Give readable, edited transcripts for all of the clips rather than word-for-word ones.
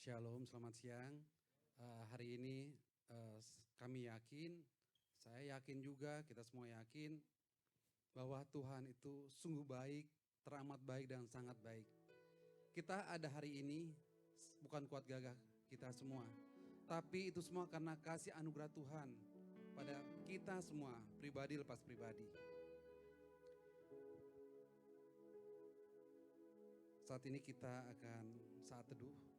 Shalom, selamat siang. Hari ini kami yakin, saya yakin juga, kita semua yakin bahwa Tuhan itu sungguh baik, teramat baik dan sangat baik. Kita ada hari ini bukan kuat gagah kita semua, tapi itu semua karena kasih anugerah Tuhan pada kita semua, pribadi lepas pribadi. Saat ini kita akan saat teduh.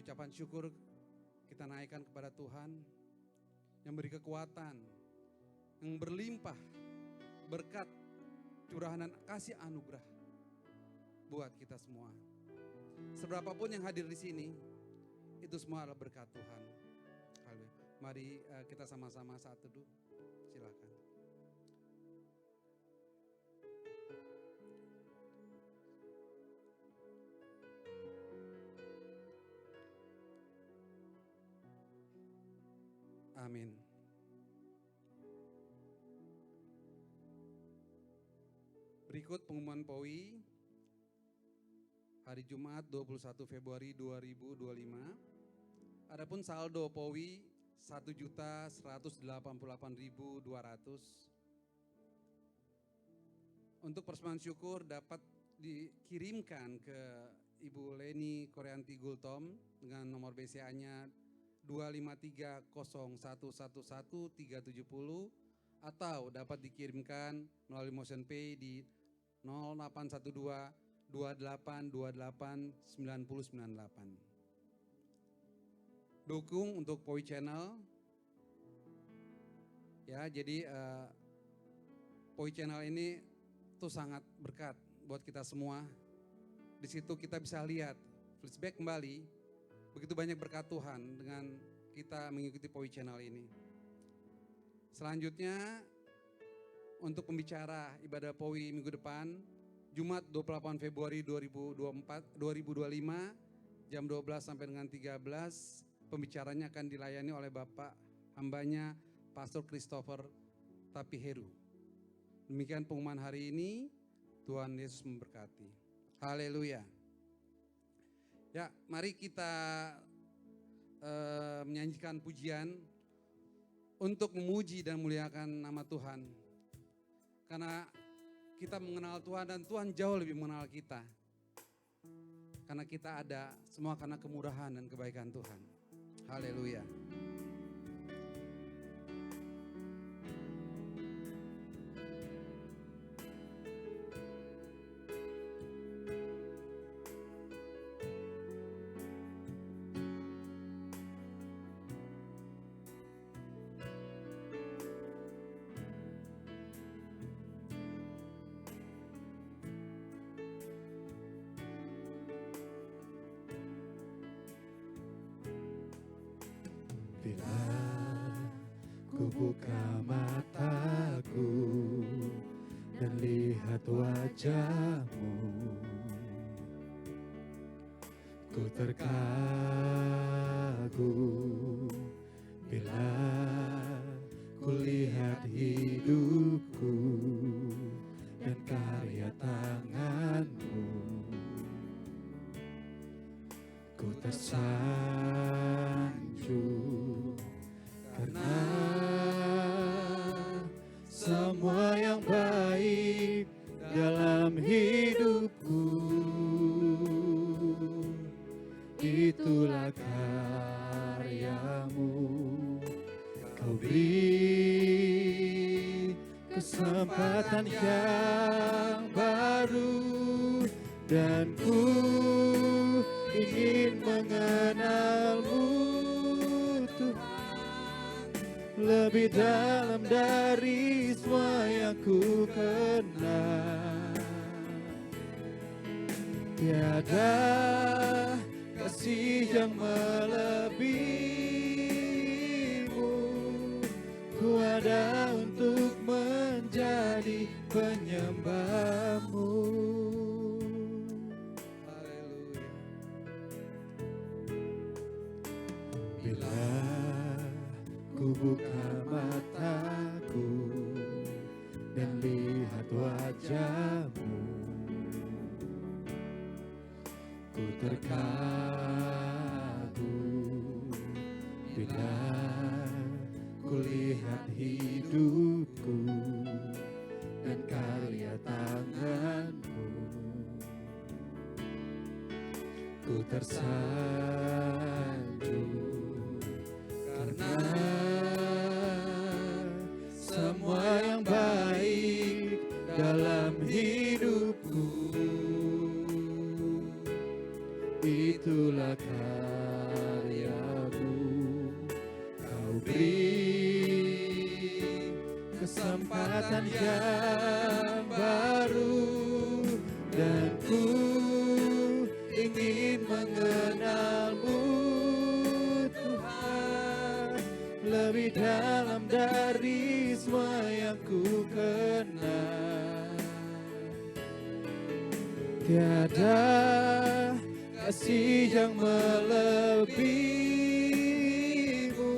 Ucapan syukur kita naikkan kepada Tuhan yang beri kekuatan, yang berlimpah berkat curahan dan kasih anugerah buat kita semua. Seberapapun yang hadir di sini, itu semua adalah berkat Tuhan. Mari kita sama-sama saat teduh, silakan. Amin. Berikut pengumuman POI hari Jumat 21 Februari 2025. Adapun saldo POI 1.188.200. Untuk persembahan syukur dapat dikirimkan ke Ibu Leni Koreanti Gultom dengan nomor BCA-nya 25301111370 atau dapat dikirimkan melalui Motion Pay di 0812 2828 9098. Dukung untuk POI Channel. Ya, jadi POI Channel ini tuh sangat berkat buat kita semua. Di situ kita bisa lihat flashback kembali begitu banyak berkat Tuhan dengan kita mengikuti POI Channel ini. Selanjutnya untuk pembicara ibadah POI minggu depan, Jumat 28 Februari 2025 jam 12 sampai dengan 13, pembicaranya akan dilayani oleh Bapak hambanya Pastor Christopher Tapiheru. Demikian pengumuman hari ini, Tuhan Yesus memberkati. Haleluya. Ya, mari kita menyanyikan pujian untuk memuji dan memuliakan nama Tuhan. Karena kita mengenal Tuhan dan Tuhan jauh lebih mengenal kita. Karena kita ada semua karena kemurahan dan kebaikan Tuhan. Haleluya. Bila ku buka mataku dan lihat wajah-Mu, ku terkagum. Bila ku lihat hidupku dan karya tangan-Mu, ku tersanjung. Karena semua yang baik dalam hidupku, itulah karya-Mu. Kau beri kesempatan yang baru dan ku ingin mengenal-Mu, lebih dalam dari semua yang ku kenal. Tiada kasih yang melebihi-Mu. Ku ada untuk menjadi penyembah-Mu. Haleluya. Bila ku buka mataku dan lihat wajah-Mu, ku terkagum bila kulihat hidupku dan karya tanganmu. Ku tersanjung karena semua yang baik dalam hidupku itulah karyamu. Kau beri kesempatan yang baru dan ku ingin mengenalmu Tuhan lebih dalam dari semua yang ku kenal. Tiada kasih yang melebihimu,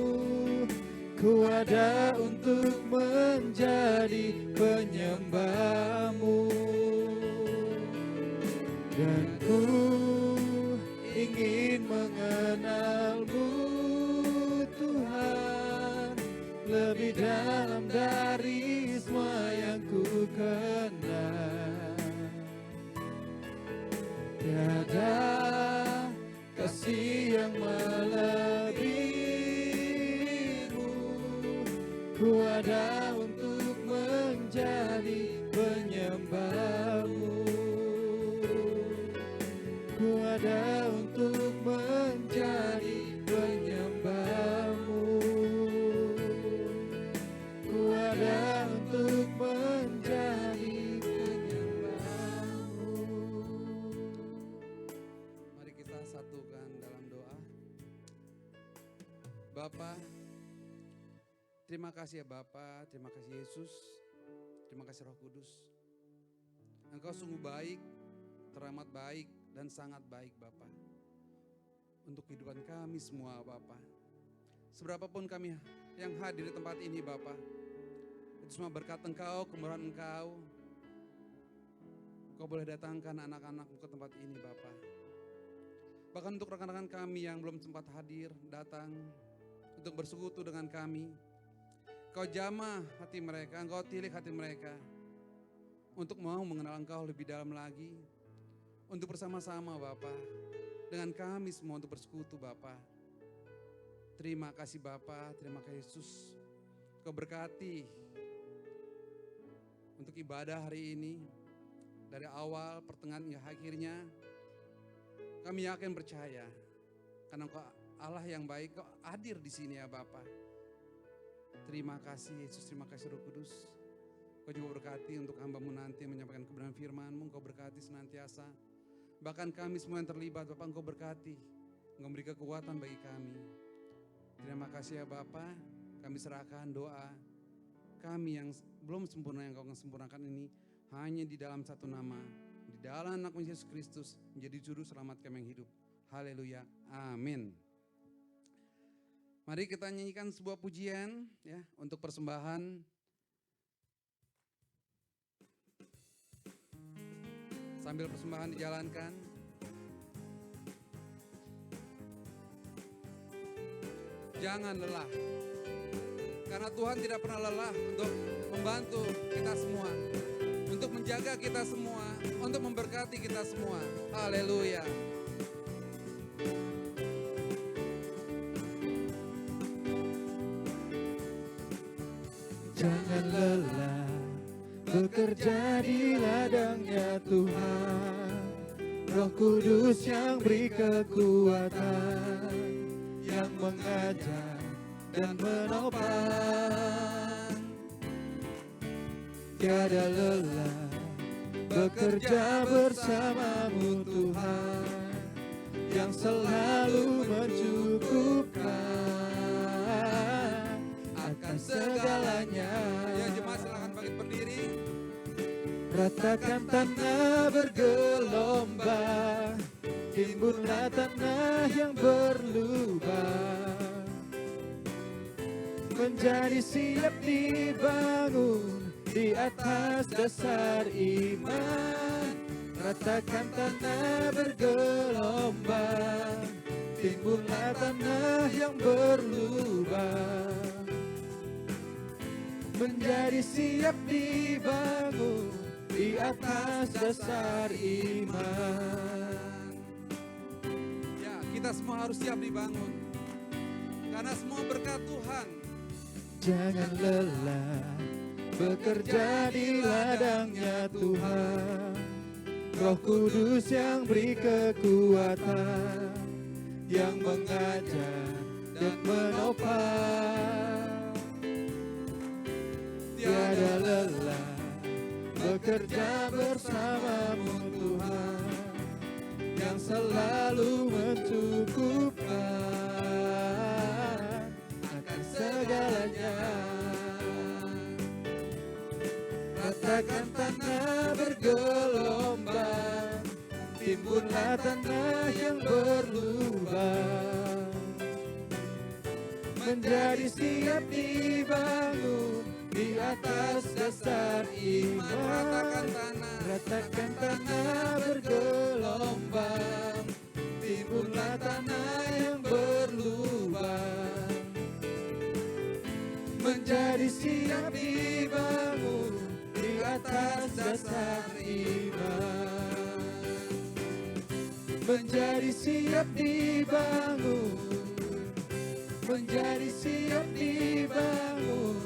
ku ada untuk menjadi penyembahmu dan ku ingin mengenalmu Tuhan lebih dalam dari semua yang ku kenal. Tiada kasih yang melebihimu, ku ada untuk menjadi penyembahmu, ku ada untuk menjadi penyembahmu, ku ada untuk menjadi penyembahmu. Mari kita satukan dalam doa. Bapa, terima kasih ya Bapa, terima kasih Yesus, terima kasih Roh Kudus. Engkau sungguh baik, teramat baik dan sangat baik Bapa. Untuk kehidupan kami semua Bapa. Seberapapun kami yang hadir di tempat ini Bapa, itu semua berkat Engkau, kemurahan Engkau. Engkau boleh datangkan anak-anak-Mu ke tempat ini Bapa. Bahkan untuk rekan-rekan kami yang belum sempat hadir, datang untuk bersekutu dengan kami. Engkau jamah hati mereka, Engkau tilik hati mereka untuk mau mengenal Engkau lebih dalam lagi, untuk bersama-sama Bapa dengan kami semua untuk bersekutu Bapa. Terima kasih Bapa, terima kasih Yesus. Kau berkati untuk ibadah hari ini dari awal, pertengahan hingga akhirnya. Kami yakin percaya karena Engkau Allah yang baik, Kau hadir di sini ya Bapa. Terima kasih Yesus, terima kasih Roh Kudus. Kau juga berkati untuk hamba-Mu nanti menyampaikan kebenaran firman-Mu. Kau berkati senantiasa. Bahkan kami semua yang terlibat Bapak, Engkau berkati. Engkau beri kekuatan bagi kami. Terima kasih ya Bapak. Kami serahkan doa kami yang belum sempurna yang Kau sempurnakan ini hanya di dalam satu nama, di dalam anak Yesus Kristus menjadi juru selamat kami yang hidup. Haleluya, amin. Mari kita nyanyikan sebuah pujian ya untuk persembahan. Sambil persembahan dijalankan. Jangan lelah. Karena Tuhan tidak pernah lelah untuk membantu kita semua, untuk menjaga kita semua, untuk memberkati kita semua. Haleluya. Jangan lelah bekerja di ladangnya Tuhan. Roh Kudus yang beri kekuatan, yang mengajar dan menopang. Tiada lelah bekerja bersamamu Tuhan, yang selalu mencukupkan akan segalanya. Ya jemaat silakan bangkit berdiri. Ratakan tanah bergelombang, timbunlah tanah yang berlubang, menjadi siap dibangun di atas dasar iman. ratakan tanah bergelombang, timbunlah tanah yang berlubang, menjadi siap dibangun di atas dasar iman. Ya, kita semua harus siap dibangun, karena semua berkat Tuhan. Jangan lelah bekerja di ladangnya Tuhan, Roh Kudus yang beri kekuatan, yang mengajar dan menopang. Tiada lelah bekerja bersamamu Tuhan, yang selalu mencukupkan akan segalanya. Ratakan tanah bergelombang, timbunlah tanah yang berlubang, menjadi siap dibangun di atas dasar iman. Ratakan tanah bergelombang, timbunlah tanah yang berlubang, menjadi siap dibangun di atas dasar iman. Menjadi siap dibangun, menjadi siap dibangun,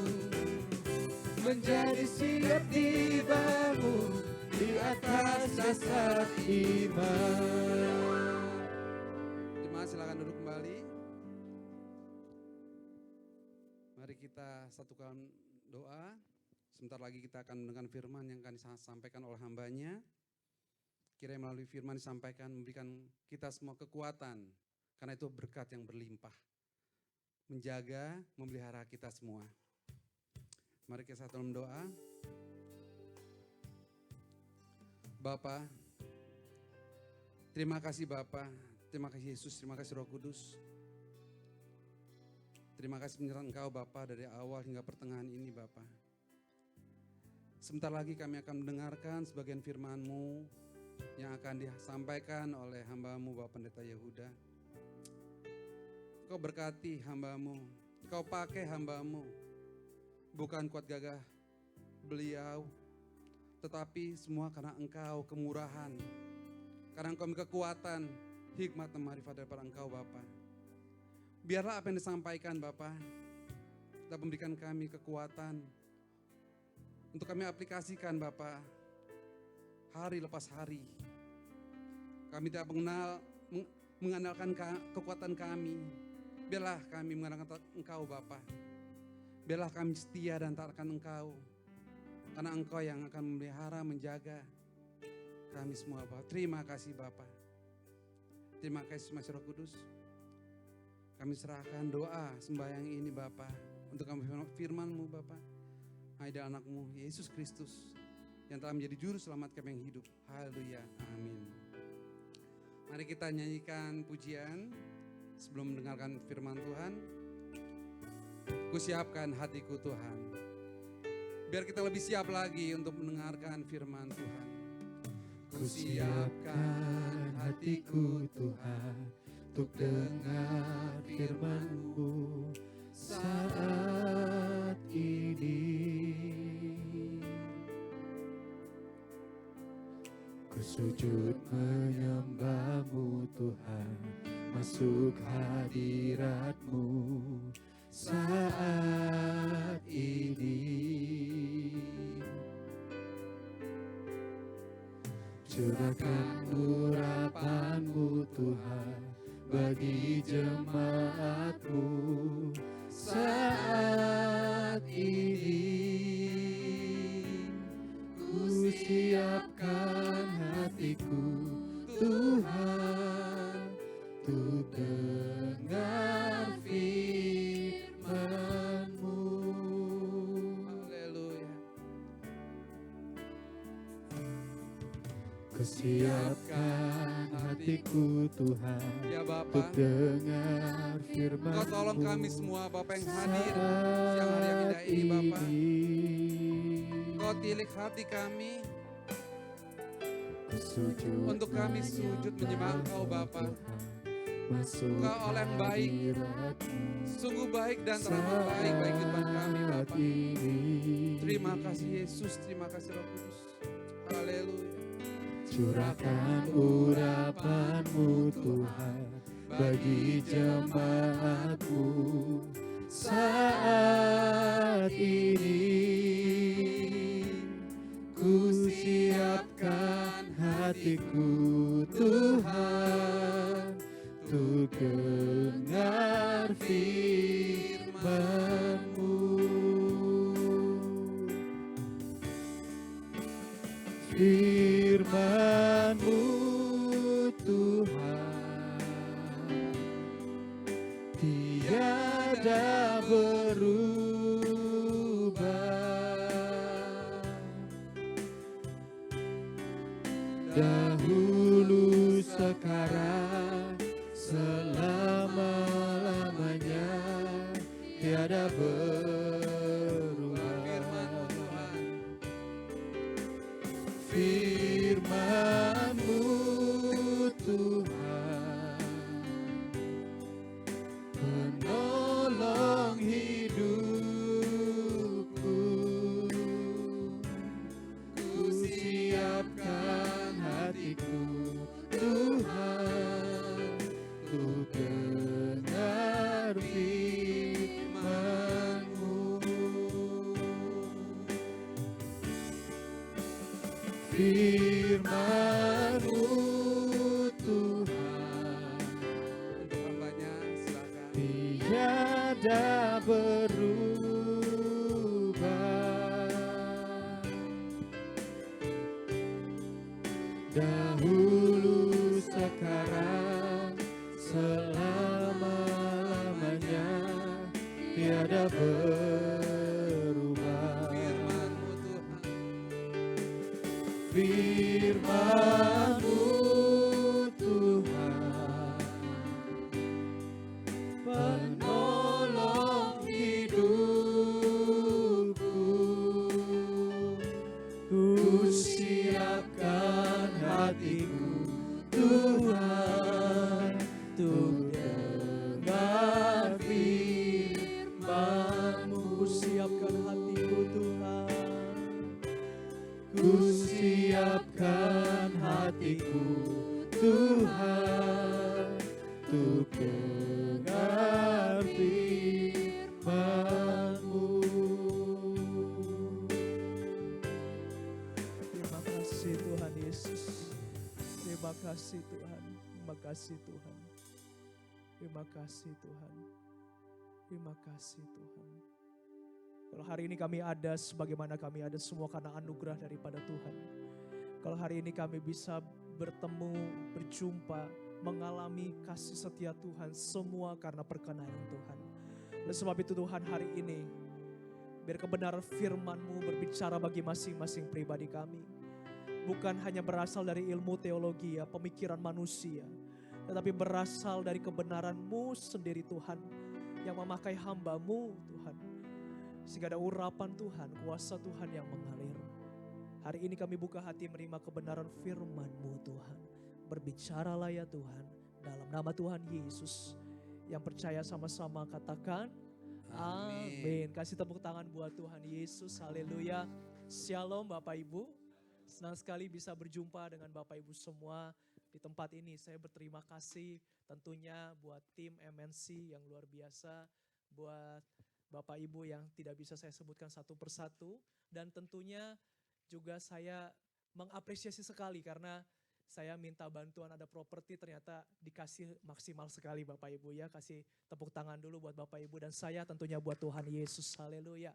menjadi siap dibangun di atas dasar iman. Jemaat silakan duduk kembali. Mari kita satukan doa. Sebentar lagi kita akan mendengar firman yang akan disampaikan oleh hambanya. Kiranya melalui firman disampaikan memberikan kita semua kekuatan, karena itu berkat yang berlimpah, menjaga, memelihara kita semua. Mari kita satu dalam doa. Bapa, terima kasih Bapa, terima kasih Yesus, terima kasih Roh Kudus. Terima kasih penyertaan Engkau Bapa dari awal hingga pertengahan ini Bapa. Sebentar lagi kami akan mendengarkan sebagian firman-Mu yang akan disampaikan oleh hamba-Mu Bapak Pendeta Yehuda. Kau berkati hamba-Mu, Kau pakai hamba-Mu, bukan kuat gagah beliau, tetapi semua karena Engkau kemurahan, karena Engkau kekuatan, hikmat dan marifat daripada Engkau Bapa. Biarlah apa yang disampaikan Bapa dapat memberikan kami kekuatan untuk kami aplikasikan Bapa hari lepas hari. Kami tidak mengandalkan kekuatan kami. Biarlah kami mengandalkan Engkau Bapa. Biarlah kami setia dan taatkan Engkau, karena Engkau yang akan memelihara, menjaga kami semua Bapa. Terima kasih Bapa. Terima kasih Mas Roh Kudus. Kami serahkan doa sembahyang ini Bapa untuk kami firman-Mu Bapa. Hanya anak-Mu Yesus Kristus yang telah menjadi juru selamat kami yang hidup. Haleluya, amin. Mari kita nyanyikan pujian sebelum mendengarkan firman Tuhan. Kusiapkan hatiku Tuhan, biar kita lebih siap lagi untuk mendengarkan firman Tuhan. Kusiapkan hatiku Tuhan untuk dengar firman-Mu saat ini. Ku sujud menyembah-Mu Tuhan, masuk hadirat-Mu saat ini. Curahkan urapan-Mu Tuhan bagi jemaat-Mu saat ini. Ku siapkan hatiku Tuhan untuk dengar firman-Mu. Haleluya. Ku siapkan hatiku Tuhan Ya untuk Bapa, dengar firman-Mu. Kau tolong kami semua Bapa yang hadir siang hari yang indah ini Bapa. Kau tilik hati kami, Untuk kami sujud menyembah Engkau Bapa. Engkau Allah yang baik, sungguh baik dan teramat baik bagi kehidupan kami Bapa. Terima kasih Yesus, terima kasih Roh Kudus. Haleluya. Curahkan urapan-Mu Tuhan bagi jemaat-Mu saat ini. Ku siapkan hatiku Tuhan untuk dengar firman-Mu. Firman-Mu Tuhan tiada berubah. Dahulu, sekarang, selama-lamanya tiada berubah. Firman-Mu Tuhan penolong hidupku. Ku siapkan hatiku Tuhan untuk dengar firman-Mu. Firman-Mu Tuhan Untuk hambanya silakan. tiada berubah. Dahulu, sekarang, selama-lamanya tiada berubah. Firman-Mu Tuhan. Firman-Mu Tuhan penolong hidupku. Ku siapkan hatiku Tuhan untuk dengar firman-Mu. Ku siapkan hatiku Tuhan. Ku siapkan hatiku Tuhan untuk dengar firman-Mu. Terima kasih Tuhan Yesus. Terima kasih Tuhan. Terima kasih Tuhan. Terima kasih Tuhan. Terima kasih Tuhan. Kalau hari ini kami ada sebagaimana kami ada semua karena anugerah daripada Tuhan. Kalau hari ini kami bisa bertemu, berjumpa, mengalami kasih setia Tuhan, semua karena perkenanan Tuhan. Oleh sebab itu Tuhan hari ini, biar kebenaran firman-Mu berbicara bagi masing-masing pribadi kami. Bukan hanya berasal dari ilmu teologi, pemikiran manusia, tetapi berasal dari kebenaran-Mu sendiri Tuhan, yang memakai hamba-Mu Tuhan. Sehingga ada urapan Tuhan, kuasa Tuhan yang mengalir. Hari ini kami buka hati menerima kebenaran firman-Mu Tuhan. Berbicaralah ya Tuhan, dalam nama Tuhan Yesus. Yang percaya sama-sama katakan, amin. Kasih tepuk tangan buat Tuhan Yesus, haleluya. Shalom Bapak Ibu. Senang sekali bisa berjumpa dengan Bapak Ibu semua di tempat ini. Saya berterima kasih tentunya buat tim MNC yang luar biasa. Buat Bapak Ibu yang tidak bisa saya sebutkan satu persatu. Dan tentunya juga saya mengapresiasi sekali karena saya minta bantuan ada properti ternyata dikasih maksimal sekali Bapak Ibu ya. Kasih tepuk tangan dulu buat Bapak Ibu dan saya tentunya buat Tuhan Yesus. Haleluya.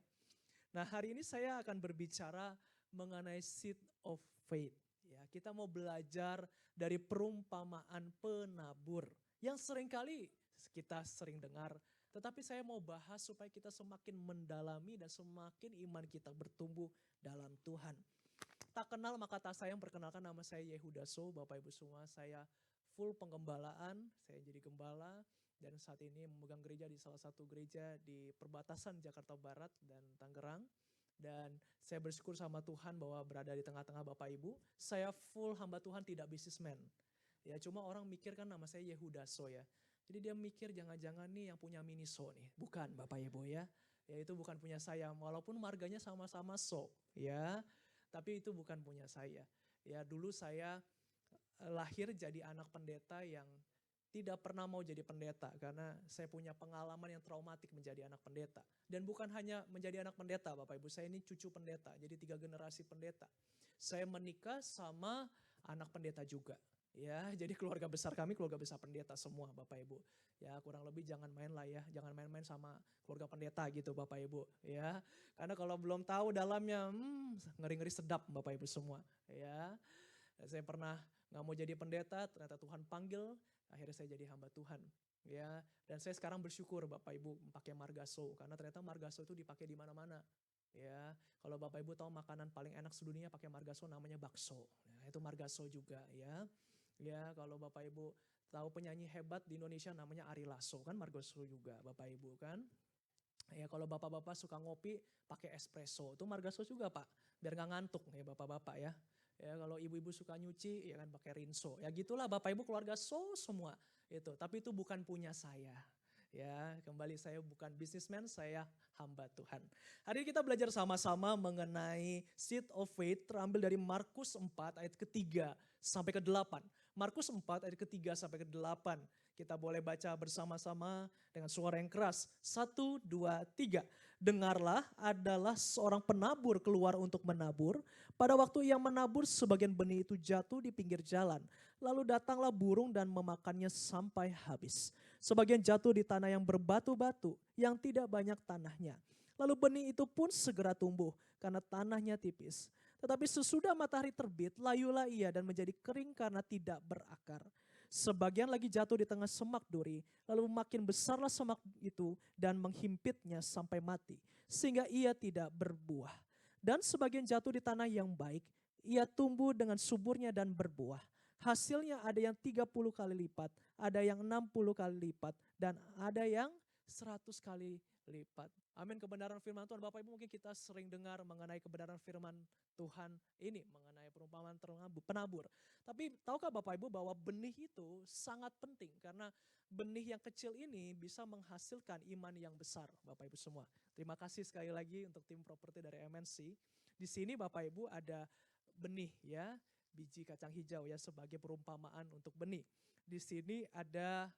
Nah hari ini saya akan berbicara mengenai seed of faith. Ya, kita mau belajar dari perumpamaan penabur yang seringkali kita sering dengar. Tetapi saya mau bahas supaya kita semakin mendalami dan semakin iman kita bertumbuh dalam Tuhan. Tak kenal maka tak sayang, perkenalkan nama saya Yehuda So, Bapak Ibu semua. Saya full penggembalaan, saya jadi gembala dan saat ini memegang gereja di salah satu gereja di perbatasan Jakarta Barat dan Tangerang. Dan saya bersyukur sama Tuhan bahwa berada di tengah-tengah Bapak Ibu. Saya full hamba Tuhan, tidak businessman. Ya, cuma orang mikir kan nama saya Yehuda So ya. Jadi dia mikir jangan-jangan nih yang punya Miniso nih. Bukan Bapak Ibu ya. Ya itu bukan punya saya, walaupun marganya sama-sama So ya. Tapi itu bukan punya saya. Ya dulu saya lahir jadi anak pendeta yang tidak pernah mau jadi pendeta karena saya punya pengalaman yang traumatik menjadi anak pendeta. Dan bukan hanya menjadi anak pendeta Bapak Ibu, saya ini cucu pendeta, jadi 3 generasi pendeta. Saya menikah sama anak pendeta juga. Ya, jadi keluarga besar kami keluarga besar pendeta semua Bapak Ibu. Ya, kurang lebih jangan main lah ya, jangan main-main sama keluarga pendeta gitu Bapak Ibu. Ya, karena kalau belum tahu dalamnya, ngeri-ngeri sedap Bapak Ibu semua. Ya, saya pernah nggak mau jadi pendeta, ternyata Tuhan panggil, akhirnya saya jadi hamba Tuhan. Ya, dan saya sekarang bersyukur Bapak Ibu pakai margaso karena ternyata margaso itu dipakai di mana-mana. Ya, kalau Bapak Ibu tahu makanan paling enak sedunia pakai margaso namanya bakso. Nah, itu margaso juga ya. Ya, kalau Bapak Ibu tahu penyanyi hebat di Indonesia namanya Ari Lasso kan margaso juga Bapak Ibu kan. Ya, kalau Bapak-bapak suka ngopi pakai espresso, itu margaso juga Pak. Biar nggak ngantuk ya Bapak-bapak ya. Ya, kalau ibu-ibu suka nyuci ya kan pakai rinso. Ya gitulah Bapak Ibu keluarga so semua itu. Tapi itu bukan punya saya. Ya, kembali saya bukan businessman, saya hamba Tuhan. Hari ini kita belajar sama-sama mengenai seed of faith terambil dari Markus 4 ayat ketiga sampai ke-8. Markus 4 ayat ketiga sampai ke-8. Kita boleh baca bersama-sama dengan suara yang keras. 1, 2, 3. Dengarlah, adalah seorang penabur keluar untuk menabur. Pada waktu ia menabur, sebagian benih itu jatuh di pinggir jalan. Lalu datanglah burung dan memakannya sampai habis. Sebagian jatuh di tanah yang berbatu-batu, yang tidak banyak tanahnya. Lalu benih itu pun segera tumbuh, karena tanahnya tipis. Tetapi sesudah matahari terbit, layulah ia dan menjadi kering karena tidak berakar. Sebagian lagi jatuh di tengah semak duri, lalu makin besarlah semak itu dan menghimpitnya sampai mati, sehingga ia tidak berbuah. Dan sebagian jatuh di tanah yang baik, ia tumbuh dengan suburnya dan berbuah. Hasilnya ada yang 30 kali lipat, ada yang 60 kali lipat, dan ada yang 100 kali lipat. Amin, kebenaran firman Tuhan. Bapak Ibu mungkin kita sering dengar mengenai kebenaran firman Tuhan ini, mengenai perumpamaan penabur. Tapi tahukah Bapak Ibu bahwa benih itu sangat penting karena benih yang kecil ini bisa menghasilkan iman yang besar Bapak Ibu semua. Terima kasih sekali lagi untuk tim properti dari MNC. Di sini Bapak Ibu ada benih ya, biji kacang hijau ya sebagai perumpamaan untuk benih. Di sini ada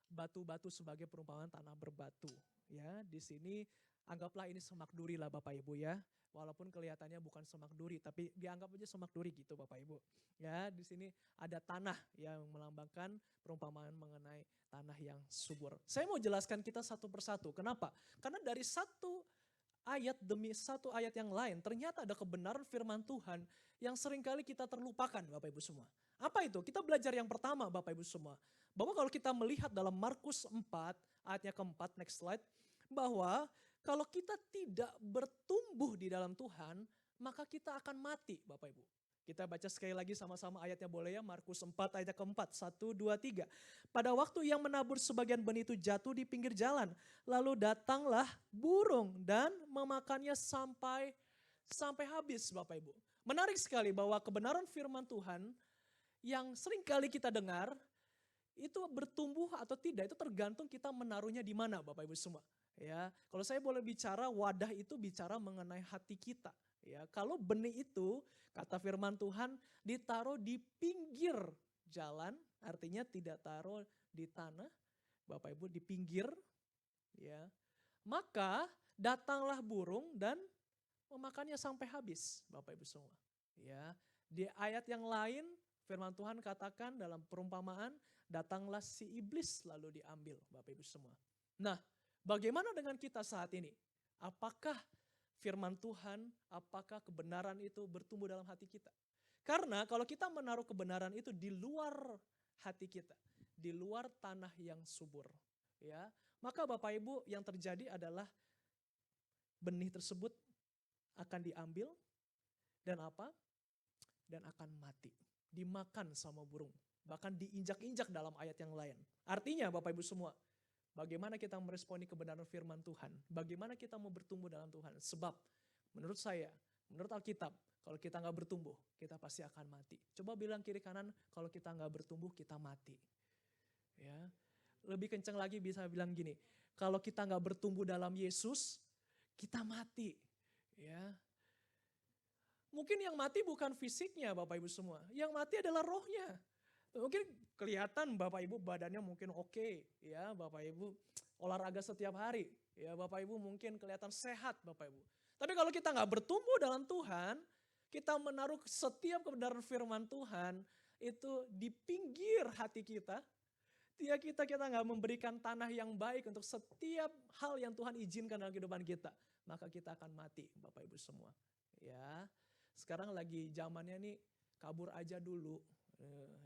batu-batu sebagai perumpamaan tanah berbatu. Ya, di sini anggaplah ini semak duri lah Bapak Ibu ya. Walaupun kelihatannya bukan semak duri, tapi dianggap aja semak duri gitu Bapak Ibu. Ya, di sini ada tanah yang melambangkan perumpamaan mengenai tanah yang subur. Saya mau jelaskan kita satu persatu. Kenapa? Karena dari satu ayat demi satu ayat yang lain, ternyata ada kebenaran firman Tuhan yang seringkali kita terlupakan Bapak Ibu semua. Apa itu? Kita belajar yang pertama Bapak Ibu semua. Bahwa kalau kita melihat dalam Markus 4 ayatnya keempat, next slide. Bahwa kalau kita tidak bertumbuh di dalam Tuhan, maka kita akan mati Bapak Ibu. Kita baca sekali lagi sama-sama ayatnya boleh ya, Markus 4 ayat keempat, 1, 2, 3. Pada waktu yang menabur sebagian benih itu jatuh di pinggir jalan, lalu datanglah burung dan memakannya sampai habis Bapak Ibu. Menarik sekali bahwa kebenaran firman Tuhan yang sering kali kita dengar, itu bertumbuh atau tidak itu tergantung kita menaruhnya di mana Bapak Ibu semua. Ya, kalau saya boleh bicara, wadah itu bicara mengenai hati kita. Ya, kalau benih itu kata firman Tuhan ditaruh di pinggir jalan, artinya tidak taruh di tanah, Bapak Ibu di pinggir, ya. Maka datanglah burung dan memakannya sampai habis, Bapak Ibu semua. Ya, di ayat yang lain firman Tuhan katakan dalam perumpamaan, datanglah si iblis lalu diambil, Bapak Ibu semua. Nah, bagaimana dengan kita saat ini? Apakah firman Tuhan, apakah kebenaran itu bertumbuh dalam hati kita? Karena kalau kita menaruh kebenaran itu di luar hati kita, di luar tanah yang subur, ya, maka Bapak Ibu yang terjadi adalah benih tersebut akan diambil dan apa? Dan akan mati, dimakan sama burung, bahkan diinjak-injak dalam ayat yang lain. Artinya Bapak Ibu semua, bagaimana kita meresponi kebenaran firman Tuhan? Bagaimana kita mau bertumbuh dalam Tuhan? Sebab menurut saya, menurut Alkitab, kalau kita nggak bertumbuh, kita pasti akan mati. Coba bilang kiri kanan, kalau kita nggak bertumbuh, kita mati. Ya, lebih kencang lagi bisa bilang gini, kalau kita nggak bertumbuh dalam Yesus, kita mati. Ya, mungkin yang mati bukan fisiknya Bapak Ibu semua, yang mati adalah rohnya. Mungkin kelihatan Bapak Ibu badannya mungkin oke, ya Bapak Ibu olahraga setiap hari, ya Bapak Ibu mungkin kelihatan sehat Bapak Ibu. Tapi kalau kita nggak bertumbuh dalam Tuhan, kita menaruh setiap kebenaran firman Tuhan itu di pinggir hati kita, kita nggak memberikan tanah yang baik untuk setiap hal yang Tuhan izinkan dalam kehidupan kita, maka kita akan mati Bapak Ibu semua. Ya, sekarang lagi zamannya nih kabur aja dulu.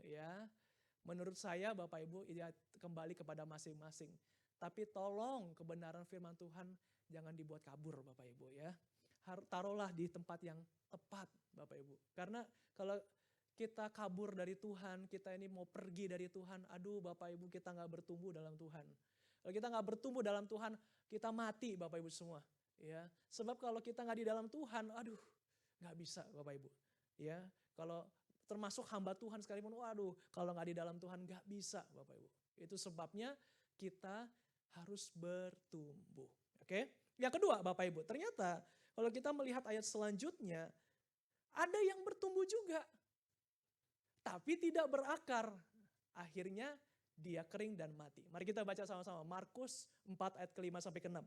Ya, menurut saya Bapak Ibu ya kembali kepada masing-masing. Tapi tolong kebenaran firman Tuhan jangan dibuat kabur Bapak Ibu ya. Taruhlah di tempat yang tepat Bapak Ibu. Karena kalau kita kabur dari Tuhan, kita ini mau pergi dari Tuhan, aduh Bapak Ibu kita gak bertumbuh dalam Tuhan. Kalau kita gak bertumbuh dalam Tuhan, kita mati Bapak Ibu semua. Ya, sebab kalau kita gak di dalam Tuhan, aduh gak bisa Bapak Ibu. Ya, kalau termasuk hamba Tuhan sekalipun, waduh kalau gak di dalam Tuhan gak bisa Bapak Ibu. Itu sebabnya kita harus bertumbuh. Oke? Yang kedua Bapak Ibu, ternyata kalau kita melihat ayat selanjutnya, ada yang bertumbuh juga. Tapi tidak berakar. Akhirnya dia kering dan mati. Mari kita baca sama-sama. Markus 4 ayat ke-5 sampai ke-6.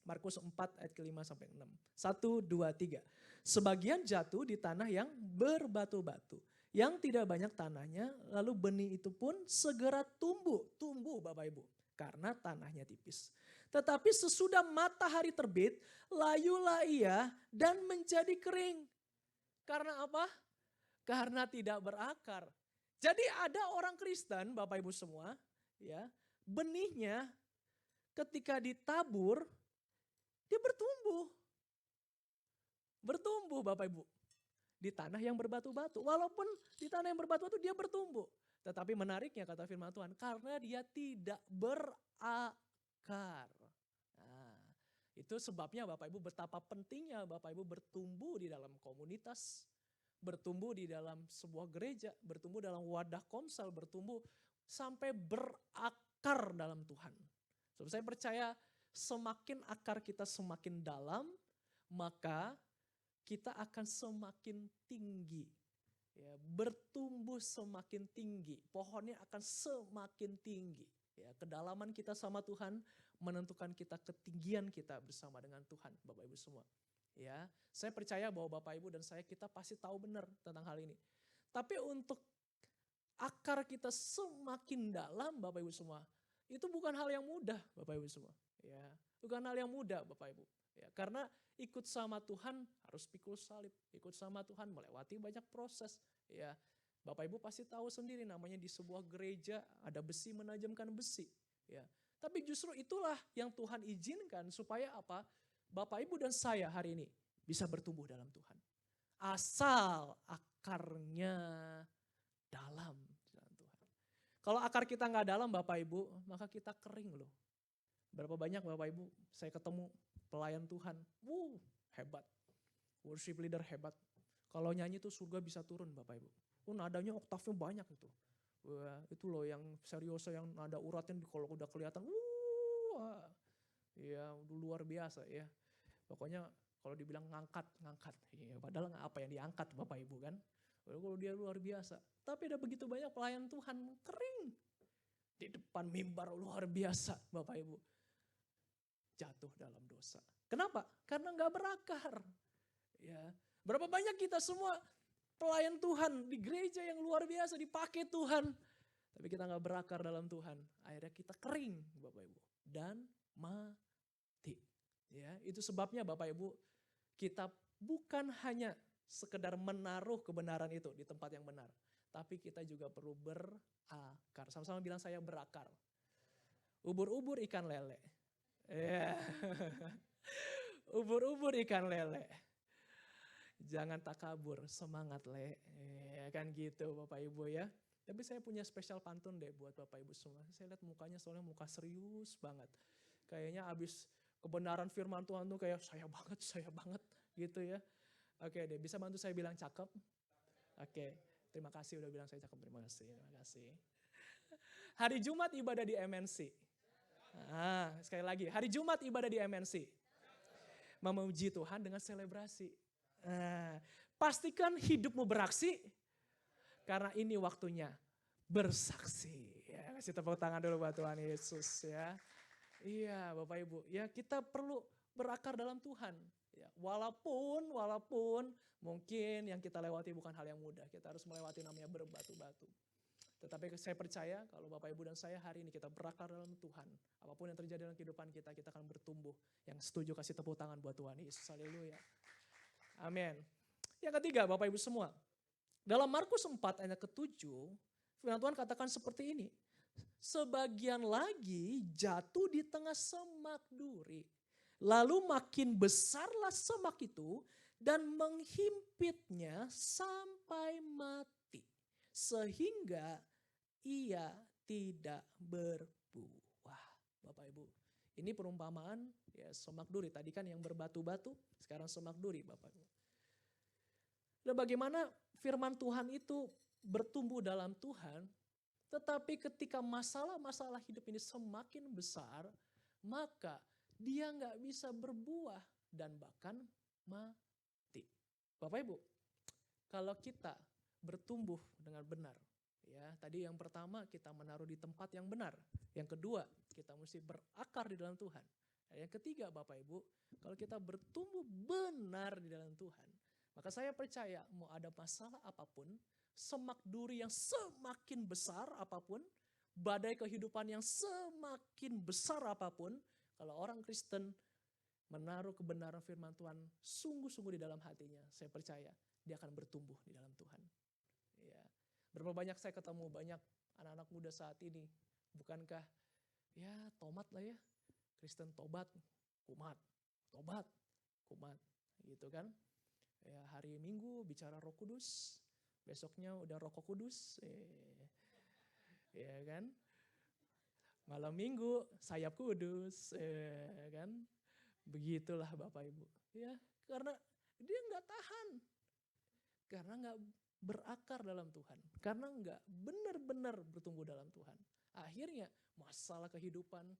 Markus 4 ayat ke-5 sampai 6. 1, 2, 3. Sebagian jatuh di tanah yang berbatu-batu. Yang tidak banyak tanahnya, lalu benih itu pun segera tumbuh. Tumbuh Bapak Ibu, karena tanahnya tipis. Tetapi sesudah matahari terbit, layulah ia dan menjadi kering. Karena apa? Karena tidak berakar. Jadi ada orang Kristen Bapak Ibu semua, ya, benihnya ketika ditabur, dia bertumbuh. Bertumbuh Bapak Ibu. Di tanah yang berbatu-batu. Walaupun di tanah yang berbatu-batu dia bertumbuh. Tetapi menariknya kata firman Tuhan, karena dia tidak berakar. Nah, itu sebabnya Bapak Ibu betapa pentingnya Bapak Ibu bertumbuh di dalam komunitas. Bertumbuh di dalam sebuah gereja. Bertumbuh dalam wadah komsel. Bertumbuh sampai berakar dalam Tuhan. So, saya percaya semakin akar kita semakin dalam, maka kita akan semakin tinggi. Ya, bertumbuh semakin tinggi, pohonnya akan semakin tinggi. Ya, kedalaman kita sama Tuhan menentukan kita ketinggian kita bersama dengan Tuhan, Bapak Ibu semua. Ya, saya percaya bahwa Bapak Ibu dan saya kita pasti tahu benar tentang hal ini. Tapi untuk akar kita semakin dalam, Bapak Ibu semua, itu bukan hal yang mudah, Bapak Ibu semua. Ya, bukan hal yang mudah, Bapak Ibu. Ya, karena ikut sama Tuhan harus pikul salib, ikut sama Tuhan melewati banyak proses. Ya, Bapak Ibu pasti tahu sendiri namanya di sebuah gereja ada besi menajamkan besi. Ya, tapi justru itulah yang Tuhan izinkan supaya apa? Bapak Ibu dan saya hari ini bisa bertumbuh dalam Tuhan. Asal akarnya dalam Tuhan. Kalau akar kita nggak dalam Bapak Ibu, maka kita kering loh. Berapa banyak Bapak Ibu saya ketemu pelayan Tuhan, hebat. Worship leader hebat. Kalau nyanyi tuh surga bisa turun Bapak Ibu. Nadanya oktavnya banyak itu. Wah, itu loh yang serioso yang nada uratnya kalau udah kelihatan, ya luar biasa ya. Pokoknya kalau dibilang ngangkat. Ya, padahal apa yang diangkat Bapak Ibu kan. Kalau dia luar biasa. Tapi ada begitu banyak pelayan Tuhan kering. Di depan mimbar luar biasa Bapak Ibu. Jatuh dalam dosa. Kenapa? Karena gak berakar. Ya, berapa banyak kita semua pelayan Tuhan di gereja yang luar biasa dipakai Tuhan. Tapi kita gak berakar dalam Tuhan. Akhirnya kita kering Bapak Ibu. Dan mati. Ya, itu sebabnya Bapak Ibu kita bukan hanya sekedar menaruh kebenaran itu di tempat yang benar. Tapi kita juga perlu berakar. Sama-sama bilang saya berakar. Ubur-ubur ikan lele. Ya. Ubur-ubur ikan lele. Jangan takabur, semangat le. Ya kan gitu Bapak Ibu ya. Tapi saya punya spesial pantun deh buat Bapak Ibu semua. Saya lihat mukanya soalnya muka serius banget. Kayaknya abis kebenaran firman Tuhan tuh kayak saya banget gitu ya. Oke deh, bisa bantu saya bilang cakep? Oke, terima kasih udah bilang saya cakep, terima kasih. Hari Jumat ibadah di MNC. Sekali lagi, hari Jumat ibadah di MNC. Memuji Tuhan dengan selebrasi. Pastikan hidupmu beraksi, karena ini waktunya bersaksi. Ya, kasih tepuk tangan dulu buat Tuhan Yesus ya. Iya Bapak Ibu, ya kita perlu berakar dalam Tuhan. Ya, walaupun mungkin yang kita lewati bukan hal yang mudah. Kita harus melewati namanya berbatu-batu. Tetapi saya percaya kalau Bapak Ibu dan saya hari ini kita berakar dalam Tuhan. Apapun yang terjadi dalam kehidupan kita akan bertumbuh. Yang setuju kasih tepuk tangan buat Tuhan Yesus. Haleluya. Amin. Yang ketiga Bapak Ibu semua. Dalam Markus 4 ayat ke-7, firman Tuhan katakan seperti ini. Sebagian lagi jatuh di tengah semak duri. Lalu makin besarlah semak itu dan menghimpitnya sampai mati. Sehingga ia tidak berbuah. Bapak Ibu, ini perumpamaan ya semak duri. Tadi kan yang berbatu-batu, sekarang semak duri Bapak Ibu. Dan bagaimana firman Tuhan itu bertumbuh dalam Tuhan, tetapi ketika masalah-masalah hidup ini semakin besar, maka dia nggak bisa berbuah dan bahkan mati. Bapak Ibu, kalau kita bertumbuh dengan benar, ya tadi yang pertama kita menaruh di tempat yang benar, yang kedua kita mesti berakar di dalam Tuhan, dan yang ketiga Bapak Ibu, kalau kita bertumbuh benar di dalam Tuhan, maka saya percaya mau ada masalah apapun, semak duri yang semakin besar apapun, badai kehidupan yang semakin besar apapun, kalau orang Kristen menaruh kebenaran firman Tuhan sungguh-sungguh di dalam hatinya, saya percaya dia akan bertumbuh di dalam Tuhan. Ya. Berapa banyak saya ketemu banyak anak-anak muda saat ini, bukankah ya tomat lah ya, Kristen tobat, kumat, tobat, kumat, gitu kan. Ya, hari Minggu bicara Roh Kudus, besoknya udah rokok kudus, ya kan. Malam Minggu sayap kudus, kan. Begitulah Bapak Ibu. Ya, karena dia nggak tahan, karena nggak berakar dalam Tuhan, karena nggak benar-benar bertumbuh dalam Tuhan. Akhirnya masalah kehidupan,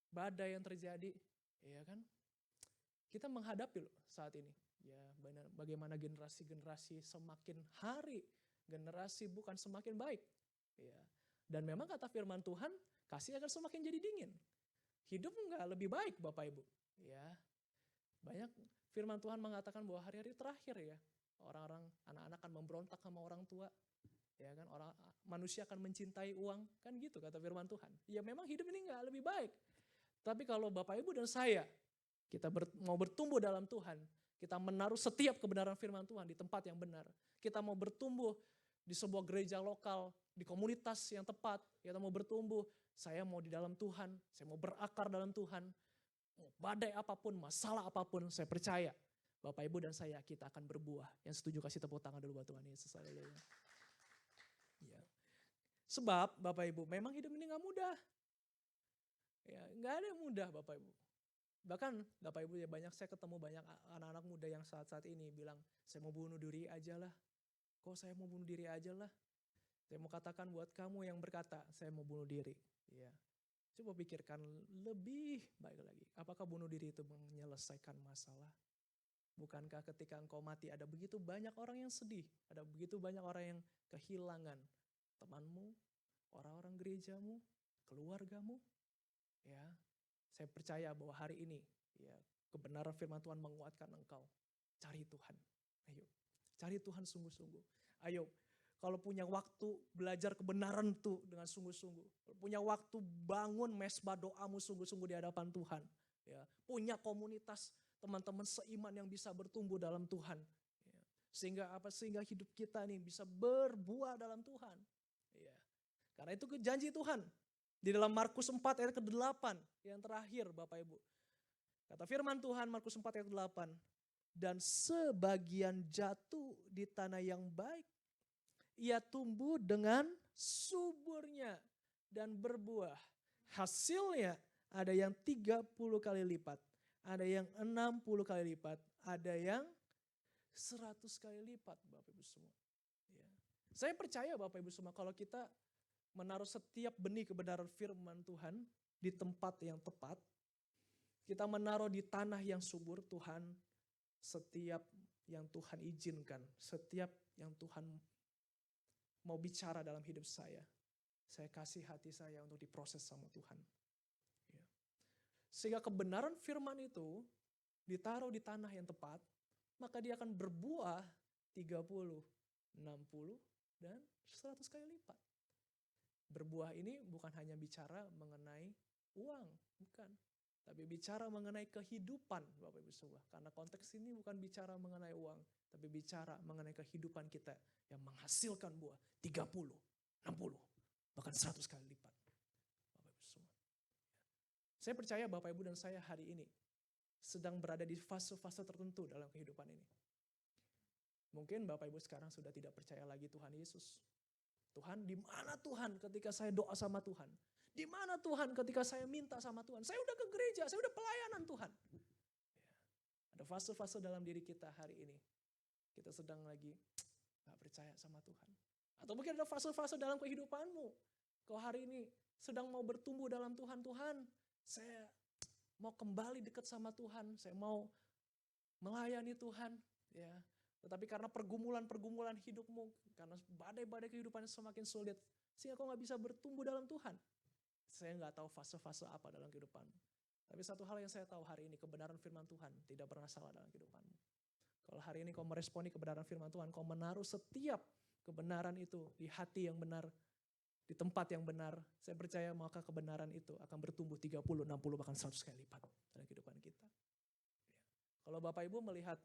badai yang terjadi, ya kan. Kita menghadapi loh saat ini. Ya, bagaimana generasi-generasi semakin hari, generasi bukan semakin baik. Ya. Dan memang kata firman Tuhan, kasih akan semakin jadi dingin. Hidup enggak lebih baik Bapak Ibu. Ya. Banyak firman Tuhan mengatakan bahwa hari-hari terakhir ya, orang-orang, anak-anak akan memberontak sama orang tua. Ya kan, manusia akan mencintai uang, kan gitu kata firman Tuhan. Ya memang hidup ini enggak lebih baik. Tapi kalau Bapak Ibu dan saya, kita mau bertumbuh dalam Tuhan, kita menaruh setiap kebenaran firman Tuhan di tempat yang benar. Kita mau bertumbuh di sebuah gereja lokal, di komunitas yang tepat. Kita mau bertumbuh, saya mau di dalam Tuhan, saya mau berakar dalam Tuhan. Badai apapun, masalah apapun, saya percaya Bapak Ibu dan saya kita akan berbuah. Yang setuju kasih tepuk tangan dulu buat Tuhan Yesus. Ya. Sebab Bapak Ibu, memang hidup ini gak mudah. Ya, gak ada yang mudah Bapak Ibu. Bahkan Bapak Ibu ya banyak saya ketemu banyak anak-anak muda yang saat-saat ini bilang saya mau bunuh diri aja lah. Kok saya mau bunuh diri aja lah? Saya mau katakan buat kamu yang berkata saya mau bunuh diri. Ya. Coba pikirkan lebih baik lagi. Apakah bunuh diri itu menyelesaikan masalah? Bukankah ketika engkau mati ada begitu banyak orang yang sedih. Ada begitu banyak orang yang kehilangan temanmu, orang-orang gerejamu, keluargamu. Ya. Saya percaya bahwa hari ini ya kebenaran firman Tuhan menguatkan engkau. Cari Tuhan. Ayo. Cari Tuhan sungguh-sungguh. Ayo. Kalau punya waktu belajar kebenaran tuh dengan sungguh-sungguh. Kalau punya waktu bangun mesbah doamu sungguh-sungguh di hadapan Tuhan. Ya. Punya komunitas teman-teman seiman yang bisa bertumbuh dalam Tuhan. Ya. Sehingga hidup kita nih bisa berbuah dalam Tuhan. Ya. Karena itu janji Tuhan. Di dalam Markus 4 ayat ke-8 yang terakhir Bapak Ibu. Kata firman Tuhan Markus 4 ayat 8. Dan sebagian jatuh di tanah yang baik. Ia tumbuh dengan suburnya dan berbuah. Hasilnya ada yang 30 kali lipat. ada yang 60 kali lipat, ada yang 100 kali lipat Bapak Ibu semua. Ya. Saya percaya Bapak Ibu semua kalau kita menaruh setiap benih kebenaran firman Tuhan di tempat yang tepat, kita menaruh di tanah yang subur, Tuhan setiap yang Tuhan izinkan, setiap yang Tuhan mau bicara dalam hidup saya kasih hati saya untuk diproses sama Tuhan. Ya. Sehingga kebenaran firman itu ditaruh di tanah yang tepat, maka dia akan berbuah 30, 60, dan 100 kali lipat. Berbuah ini bukan hanya bicara mengenai uang, bukan. Tapi bicara mengenai kehidupan Bapak Ibu semua. Karena konteks ini bukan bicara mengenai uang, tapi bicara mengenai kehidupan kita yang menghasilkan buah 30, 60, bahkan 100 kali lipat. Bapak Ibu semua. Saya percaya Bapak Ibu dan saya hari ini sedang berada di fase-fase tertentu dalam kehidupan ini. Mungkin Bapak Ibu sekarang sudah tidak percaya lagi Tuhan Yesus. Tuhan, di mana Tuhan ketika saya doa sama Tuhan? Di mana Tuhan ketika saya minta sama Tuhan? Saya udah ke gereja, saya udah pelayanan Tuhan. Ya. Ada fase-fase dalam diri kita hari ini. Kita sedang lagi gak percaya sama Tuhan. Atau mungkin ada fase-fase dalam kehidupanmu. Kau hari ini sedang mau bertumbuh dalam Tuhan. Tuhan, saya mau kembali dekat sama Tuhan. Saya mau melayani Tuhan. Ya. Tetapi karena pergumulan-pergumulan hidupmu, karena badai-badai kehidupan semakin sulit, sehingga kau gak bisa bertumbuh dalam Tuhan. Saya nggak tahu fase-fase apa dalam kehidupanmu. Tapi satu hal yang saya tahu hari ini, kebenaran firman Tuhan tidak pernah salah dalam kehidupanmu. Kalau hari ini kau meresponi kebenaran firman Tuhan, kau menaruh setiap kebenaran itu di hati yang benar, di tempat yang benar, saya percaya maka kebenaran itu akan bertumbuh 30, 60, bahkan 100 kali lipat dalam kehidupan kita. Kalau Bapak Ibu melihat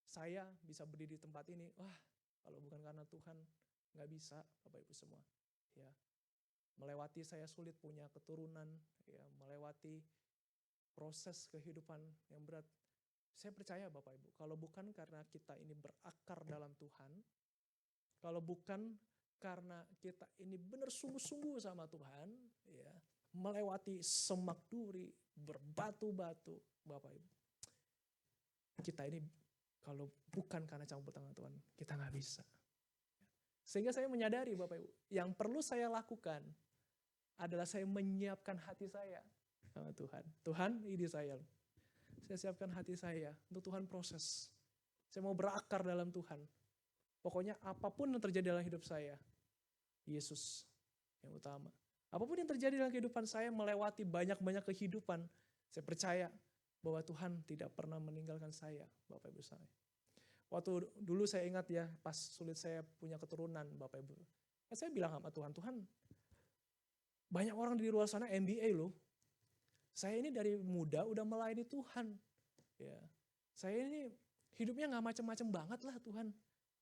saya bisa berdiri di tempat ini, wah kalau bukan karena Tuhan nggak bisa Bapak Ibu semua. Ya. Melewati saya sulit punya keturunan, ya, melewati proses kehidupan yang berat. Saya percaya Bapak Ibu, kalau bukan karena kita ini berakar dalam Tuhan, kalau bukan karena kita ini benar sungguh-sungguh sama Tuhan, ya, melewati semak duri, berbatu-batu, Bapak Ibu. Kita ini kalau bukan karena campur tangan Tuhan, kita nggak bisa. Sehingga saya menyadari Bapak Ibu, yang perlu saya lakukan adalah saya menyiapkan hati saya sama Tuhan. Tuhan, ini saya. Saya siapkan hati saya untuk Tuhan proses. Saya mau berakar dalam Tuhan. Pokoknya apapun yang terjadi dalam hidup saya, Yesus yang utama. Apapun yang terjadi dalam kehidupan saya, melewati banyak-banyak kehidupan, saya percaya bahwa Tuhan tidak pernah meninggalkan saya, Bapak Ibu saya. Waktu dulu saya ingat ya, pas sulit saya punya keturunan, Bapak Ibu. Saya bilang sama Tuhan, Tuhan, banyak orang di luar sana MBA loh. Saya ini dari muda udah melayani Tuhan. Ya, saya ini hidupnya nggak macam-macam banget lah Tuhan.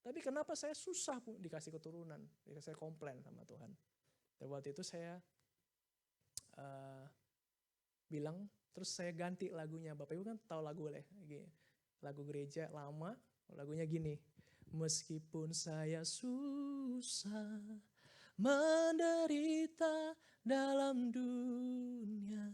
Tapi kenapa saya susah dikasih keturunan? Saya komplain sama Tuhan. Dan waktu itu saya bilang, terus saya ganti lagunya. Bapak Ibu kan tahu lagu gereja lama, lagunya gini. Meskipun saya susah menderita dalam dunia,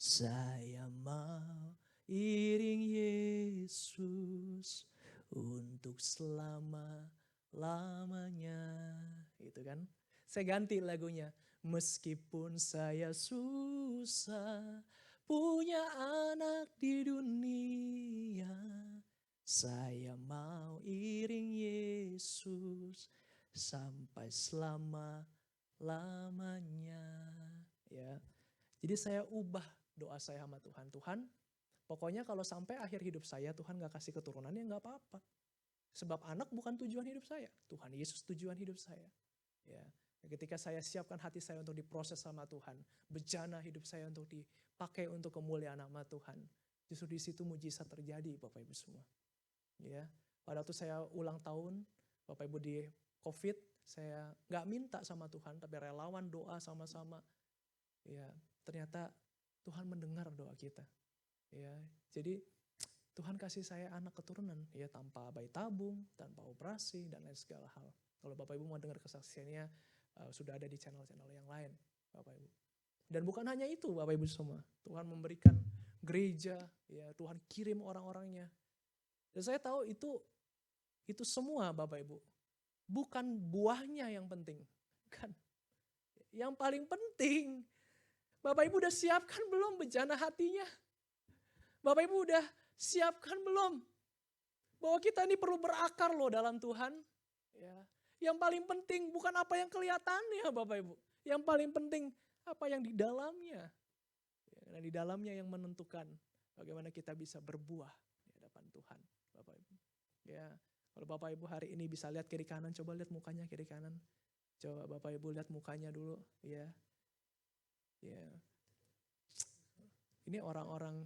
saya mau iring Yesus untuk selama-lamanya. Gitu kan. Saya ganti lagunya. Meskipun saya susah punya anak di dunia, saya mau iring Yesus sampai selama-lamanya. Ya. Jadi saya ubah doa saya sama Tuhan. Tuhan, pokoknya kalau sampai akhir hidup saya Tuhan gak kasih keturunan ya gak apa-apa. Sebab anak bukan tujuan hidup saya. Tuhan Yesus tujuan hidup saya. Ya. Ketika saya siapkan hati saya untuk diproses sama Tuhan, bejana hidup saya untuk dipakai untuk kemuliaan nama Tuhan. Justru di situ mujizat terjadi Bapak Ibu semua. Ya. Pada waktu saya ulang tahun, Bapak Ibu di COVID, saya gak minta sama Tuhan, tapi relawan doa sama-sama. Ya, ternyata Tuhan mendengar doa kita. Ya, jadi Tuhan kasih saya anak keturunan, ya tanpa bayi tabung, tanpa operasi dan lain segala hal. Kalau Bapak Ibu mau dengar kesaksiannya, sudah ada di channel-channel yang lain, Bapak Ibu. Dan bukan hanya itu, Bapak Ibu semua. Tuhan memberikan gereja, ya Tuhan kirim orang-orangnya. Dan saya tahu itu semua Bapak Ibu. Bukan buahnya yang penting. Kan? Yang paling penting, Bapak Ibu udah siapkan belum bejana hatinya? Bapak Ibu udah siapkan belum? Bahwa kita ini perlu berakar loh dalam Tuhan. Ya. Yang paling penting bukan apa yang kelihatannya Bapak Ibu. Yang paling penting apa yang di dalamnya. Ya, karena di dalamnya yang menentukan bagaimana kita bisa berbuah di hadapan Tuhan Bapak Ibu. Ya, kalau Bapak Ibu hari ini bisa lihat kiri kanan, coba lihat mukanya kiri kanan. Coba Bapak Ibu lihat mukanya dulu, ya. Ya. Ini orang-orang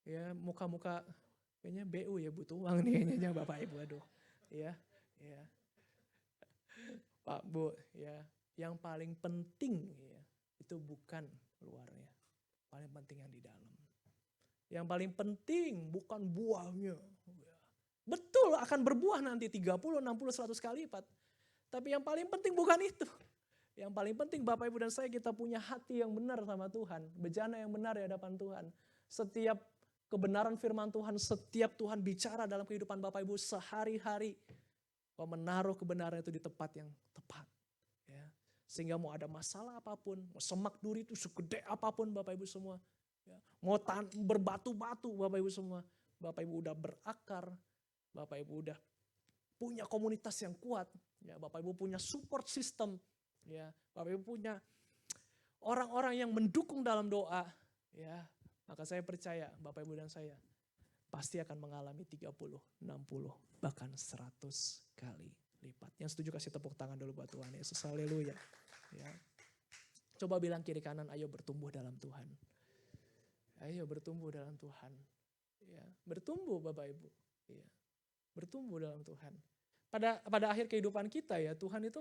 ya muka-muka kayaknya BU ya, butuh uang nih kayaknya Bapak Ibu, aduh. Ya, ya. Pak Bu, ya. Yang paling penting ya, itu bukan luarnya. Paling penting yang di dalam. Yang paling penting bukan buahnya. Betul akan berbuah nanti 30, 60, 100 kali lipat. Tapi yang paling penting bukan itu. Yang paling penting Bapak Ibu dan saya kita punya hati yang benar sama Tuhan. Bejana yang benar di hadapan Tuhan. Setiap kebenaran firman Tuhan, setiap Tuhan bicara dalam kehidupan Bapak Ibu sehari-hari. Menaruh kebenaran itu di tempat yang tepat. Ya. Sehingga mau ada masalah apapun, mau semak duri itu segede apapun Bapak Ibu semua. Ya. Mau berbatu-batu Bapak Ibu semua. Bapak Ibu udah berakar, Bapak Ibu udah punya komunitas yang kuat. Ya, Bapak Ibu punya support system. Ya, Bapak Ibu punya orang-orang yang mendukung dalam doa. Ya, maka saya percaya Bapak Ibu dan saya pasti akan mengalami 30, 60, bahkan 100 kali lipat. Yang setuju kasih tepuk tangan dulu buat Tuhan Yesus. Haleluya. Ya. Coba bilang kiri kanan, ayo bertumbuh dalam Tuhan. Ayo bertumbuh dalam Tuhan. Ya, bertumbuh Bapak Ibu. Ya, bertumbuh dalam Tuhan. Pada akhir kehidupan kita ya, Tuhan itu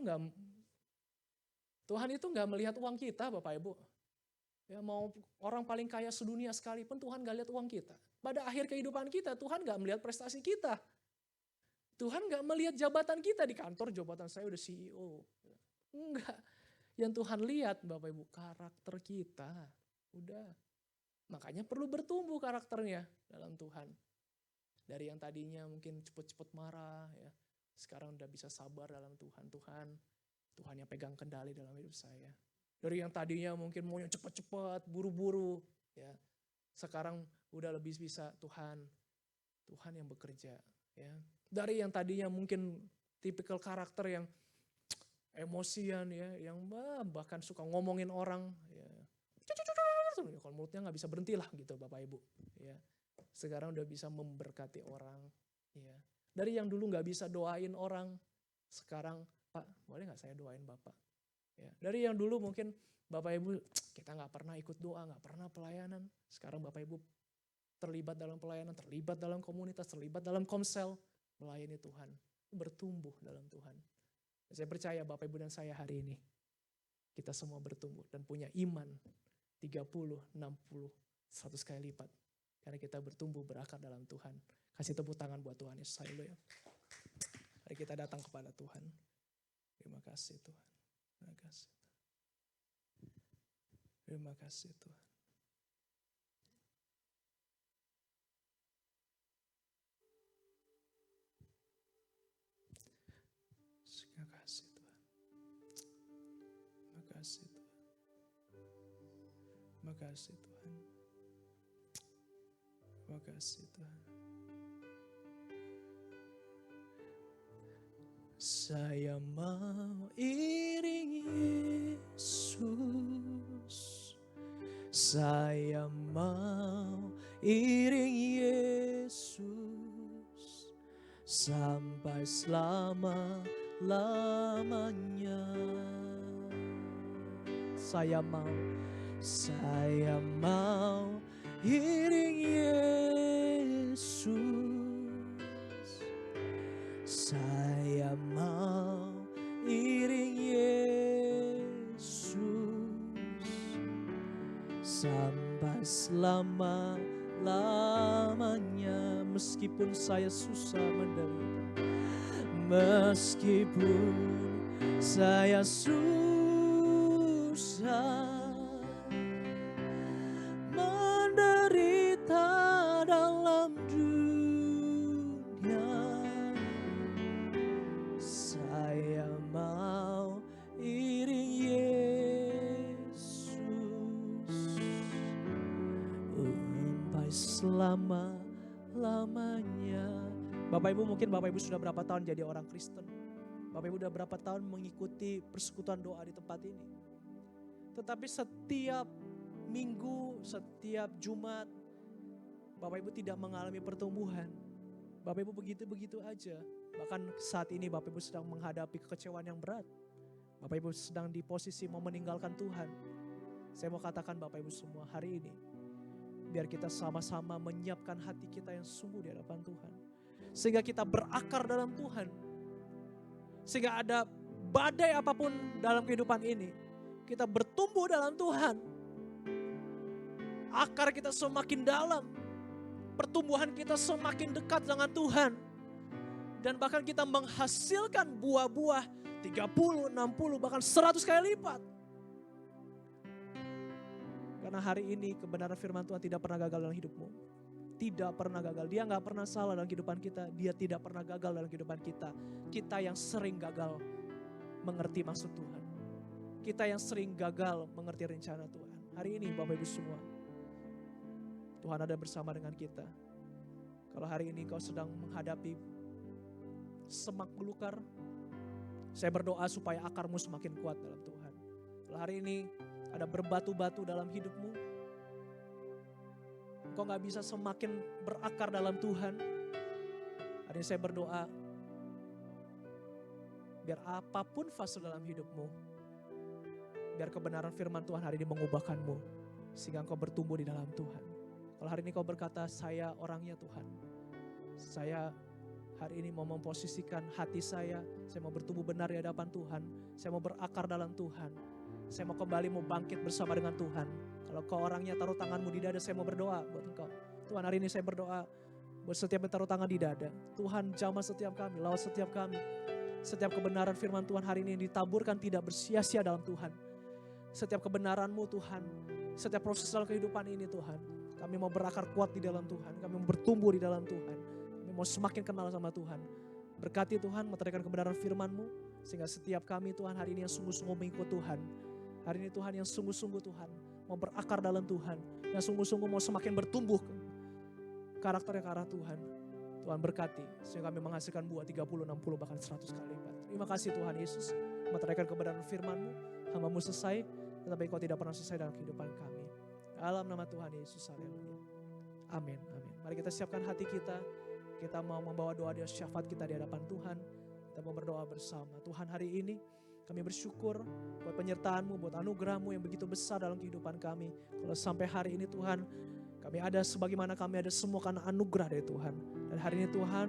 nggak melihat uang kita Bapak Ibu. Ya, mau orang paling kaya sedunia sekalipun Tuhan gak lihat uang kita. Pada akhir kehidupan kita Tuhan gak melihat prestasi kita. Tuhan gak melihat jabatan kita di kantor, jabatan saya udah CEO. Enggak. Yang Tuhan lihat Bapak Ibu karakter kita. Udah. Makanya perlu bertumbuh karakternya dalam Tuhan. Dari yang tadinya mungkin cepet-cepet marah ya. Sekarang udah bisa sabar dalam Tuhan. Tuhan yang pegang kendali dalam hidup saya. Dari yang tadinya mungkin maunya cepat-cepat, buru-buru, ya. Sekarang udah lebih bisa Tuhan yang bekerja, ya. Dari yang tadinya mungkin tipikal karakter yang emosian, ya, yang bahkan suka ngomongin orang, ya. Kalau mulutnya nggak bisa berhenti lah gitu, Bapak Ibu, ya. Sekarang udah bisa memberkati orang, ya. Dari yang dulu nggak bisa doain orang, sekarang Pak, boleh nggak saya doain Bapak? Ya, dari yang dulu mungkin Bapak Ibu kita nggak pernah ikut doa, nggak pernah pelayanan. Sekarang Bapak Ibu terlibat dalam pelayanan, terlibat dalam komunitas, terlibat dalam komsel, melayani Tuhan, bertumbuh dalam Tuhan. Dan saya percaya Bapak Ibu dan saya hari ini kita semua bertumbuh dan punya iman 30, 60, 100 kali lipat. Karena kita bertumbuh berakar dalam Tuhan. Kasih tepuk tangan buat Tuhan Yesus. Haleluya. Mari kita datang kepada Tuhan. Terima kasih Tuhan. Terima kasih. Terima kasih Tuhan. Terima kasih Tuhan. Terima kasih Tuhan. Terima kasih Tuhan. Terima kasih Tuhan. Saya mau iringi Yesus. Saya mau iringi Yesus sampai selama-lamanya. Saya mau iringi Yesus. Saya mau iring Yesus sampai selama-lamanya. Meskipun saya susah menderita, meskipun saya susah menderita, sampai selama-lamanya. Bapak Ibu, mungkin Bapak Ibu sudah berapa tahun jadi orang Kristen? Bapak Ibu sudah berapa tahun mengikuti persekutuan doa di tempat ini? Tetapi setiap minggu, setiap Jumat, Bapak Ibu tidak mengalami pertumbuhan. Bapak Ibu begitu-begitu aja. Bahkan saat ini Bapak Ibu sedang menghadapi kekecewaan yang berat. Bapak Ibu sedang di posisi mau meninggalkan Tuhan. Saya mau katakan Bapak Ibu semua hari ini, biar kita sama-sama menyiapkan hati kita yang sungguh di hadapan Tuhan. Sehingga kita berakar dalam Tuhan. Sehingga ada badai apapun dalam kehidupan ini, kita bertumbuh dalam Tuhan. Akar kita semakin dalam. Pertumbuhan kita semakin dekat dengan Tuhan. Dan bahkan kita menghasilkan buah-buah 30, 60, bahkan 100 kali lipat. Karena hari ini kebenaran firman Tuhan tidak pernah gagal dalam hidupmu. Tidak pernah gagal. Dia gak pernah salah dalam kehidupan kita. Dia tidak pernah gagal dalam kehidupan kita. Kita yang sering gagal mengerti maksud Tuhan. Kita yang sering gagal mengerti rencana Tuhan. Hari ini Bapak Ibu semua, Tuhan ada bersama dengan kita. Kalau hari ini kau sedang menghadapi semak belukar, saya berdoa supaya akarmu semakin kuat dalam Tuhan. Kalau hari ini ada berbatu-batu dalam hidupmu, engkau gak bisa semakin berakar dalam Tuhan. Hari ini saya berdoa, biar apapun fase dalam hidupmu, biar kebenaran firman Tuhan hari ini mengubahkanmu, sehingga engkau bertumbuh di dalam Tuhan. Kalau hari ini kau berkata, saya orangnya Tuhan, saya hari ini mau memposisikan hati saya mau bertumbuh benar di hadapan Tuhan, saya mau berakar dalam Tuhan, saya mau kembali mau bangkit bersama dengan Tuhan. Kalau kau orangnya taruh tanganmu di dada, saya mau berdoa buat engkau. Tuhan, hari ini saya berdoa buat setiap yang taruh tangan di dada. Tuhan, jamah setiap kami, lawat setiap kami. Setiap kebenaran firman Tuhan hari ini ditaburkan tidak bersia-sia dalam Tuhan. Setiap kebenaran-Mu Tuhan, setiap proses dalam kehidupan ini Tuhan, kami mau berakar kuat di dalam Tuhan, kami mau bertumbuh di dalam Tuhan, kami mau semakin kenal sama Tuhan. Berkati Tuhan, meteraikan kebenaran firman-Mu, sehingga setiap kami Tuhan hari ini yang sungguh-sungguh mengikut Tuhan. Hari ini Tuhan yang sungguh-sungguh Tuhan mau berakar dalam Tuhan, yang sungguh-sungguh mau semakin bertumbuh karakternya ke arah Tuhan. Tuhan berkati, sehingga kami menghasilkan buah 30, 60, bahkan 100 kali lipat. Terima kasih Tuhan Yesus, meteraikan kebenaran firman-Mu, hamba-Mu selesai, tetapi Kau tidak pernah selesai dalam kehidupan kami. Dalam nama Tuhan Yesus, haleluya. Amin, amin. Mari kita siapkan hati kita. Kita mau membawa doa syafaat kita di hadapan Tuhan. Kita mau berdoa bersama. Tuhan, hari ini kami bersyukur buat penyertaan-Mu, buat anugerah-Mu yang begitu besar dalam kehidupan kami. Kalau sampai hari ini Tuhan, kami ada sebagaimana kami ada semua karena anugerah dari Tuhan. Dan hari ini Tuhan,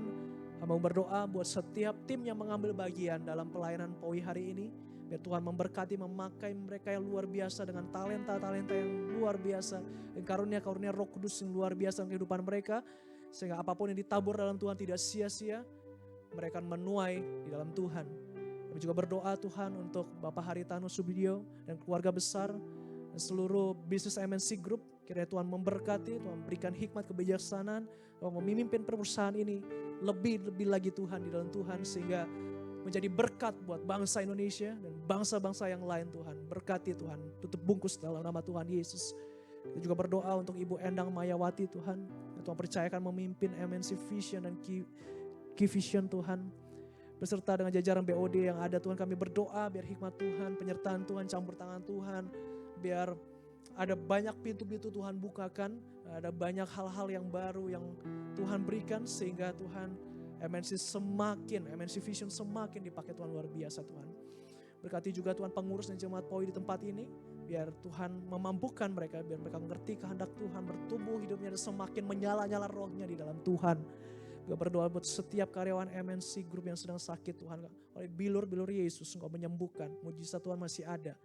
kami mau berdoa buat setiap tim yang mengambil bagian dalam pelayanan POI hari ini. Biar Tuhan memberkati, memakai mereka yang luar biasa dengan talenta-talenta yang luar biasa. Dan karunia-karunia Roh Kudus yang luar biasa dalam kehidupan mereka. Sehingga apapun yang ditabur dalam Tuhan tidak sia-sia. Mereka menuai di dalam Tuhan. Kami juga berdoa Tuhan untuk Bapak Haritano Subidyo dan keluarga besar. Dan seluruh bisnis MNC Group. Kiranya Tuhan memberkati, Tuhan berikan hikmat kebijaksanaan. Tuhan memimpin perusahaan ini lebih lagi Tuhan di dalam Tuhan. Sehingga menjadi berkat buat bangsa Indonesia dan bangsa-bangsa yang lain Tuhan. Berkati Tuhan, tutup bungkus dalam nama Tuhan Yesus. Kita juga berdoa untuk Ibu Endang Mayawati Tuhan. Tuhan percayakan memimpin MNC Vision dan Key Vision Tuhan. Beserta dengan jajaran BOD yang ada Tuhan, kami berdoa biar hikmat Tuhan, penyertaan Tuhan, campur tangan Tuhan. Biar ada banyak pintu-pintu Tuhan bukakan. Ada banyak hal-hal yang baru yang Tuhan berikan sehingga Tuhan MNC Vision semakin dipakai Tuhan luar biasa Tuhan. Berkati juga Tuhan pengurus dan jemaat POI di tempat ini. Biar Tuhan memampukan mereka, biar mereka mengerti kehendak Tuhan, bertumbuh hidupnya dan semakin menyala-nyala rohnya di dalam Tuhan. Juga berdoa buat setiap karyawan MNC Group yang sedang sakit Tuhan. Oleh bilur-bilur Yesus Engkau menyembuhkan, mujizat Tuhan masih ada.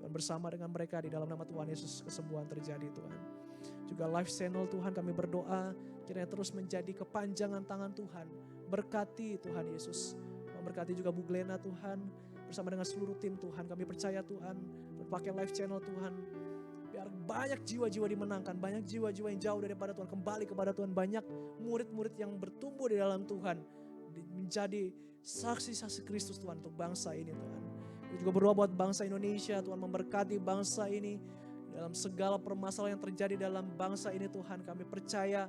Tuhan bersama dengan mereka di dalam nama Tuhan Yesus kesembuhan terjadi Tuhan. Juga Life Channel Tuhan kami berdoa kiranya terus menjadi kepanjangan tangan Tuhan. Berkati Tuhan Yesus. Memberkati juga Bu Glena Tuhan. Bersama dengan seluruh tim Tuhan. Kami percaya Tuhan. Berpakai Life Channel Tuhan. Biar banyak jiwa-jiwa dimenangkan. Banyak jiwa-jiwa yang jauh daripada Tuhan. Kembali kepada Tuhan. Banyak murid-murid yang bertumbuh di dalam Tuhan. Menjadi saksi-saksi Kristus Tuhan untuk bangsa ini Tuhan. Kita juga berdoa buat bangsa Indonesia. Tuhan memberkati bangsa ini. dalam segala permasalahan yang terjadi dalam bangsa ini Tuhan. Kami percaya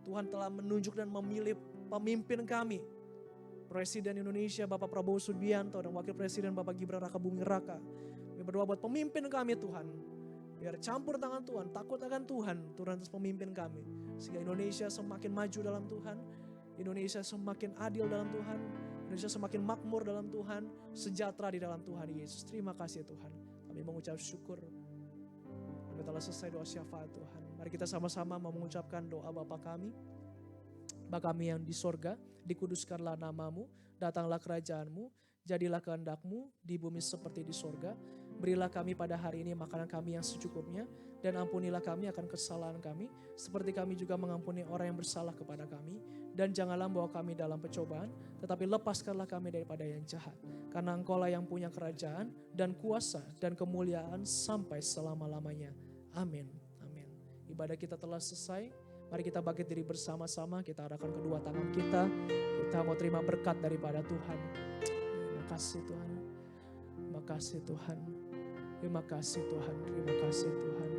Tuhan telah menunjuk dan memilih pemimpin kami. Presiden Indonesia Bapak Prabowo Subianto dan Wakil Presiden Bapak Gibran Raka Buming Raka. Kami berdoa buat pemimpin kami Tuhan. Biar campur tangan Tuhan, takut akan Tuhan, turun atas pemimpin kami. Sehingga Indonesia semakin maju dalam Tuhan. Indonesia semakin adil dalam Tuhan. Indonesia semakin makmur dalam Tuhan. Sejahtera di dalam Tuhan Yesus. Terima kasih Tuhan. Kami mengucap syukur. Kami telah selesai doa syafaat Tuhan. Mari kita sama-sama mengucapkan doa Bapa kami. Bapa kami yang di sorga, dikuduskanlah namamu, datanglah kerajaanmu, jadilah kehendak-Mu di bumi seperti di sorga. Berilah kami pada hari ini makanan kami yang secukupnya, dan ampunilah kami akan kesalahan kami, seperti kami juga mengampuni orang yang bersalah kepada kami. Dan janganlah bawa kami dalam pencobaan, tetapi lepaskanlah kami daripada yang jahat. Karena Engkau-lah yang punya kerajaan dan kuasa dan kemuliaan sampai selama-lamanya. Amin. Amin. Ibadah kita telah selesai. Mari kita bangkit diri bersama-sama, kita arahkan kedua tangan kita. Kita mau terima berkat daripada Tuhan. Terima kasih Tuhan. Terima kasih Tuhan. Terima kasih Tuhan. Terima kasih Tuhan.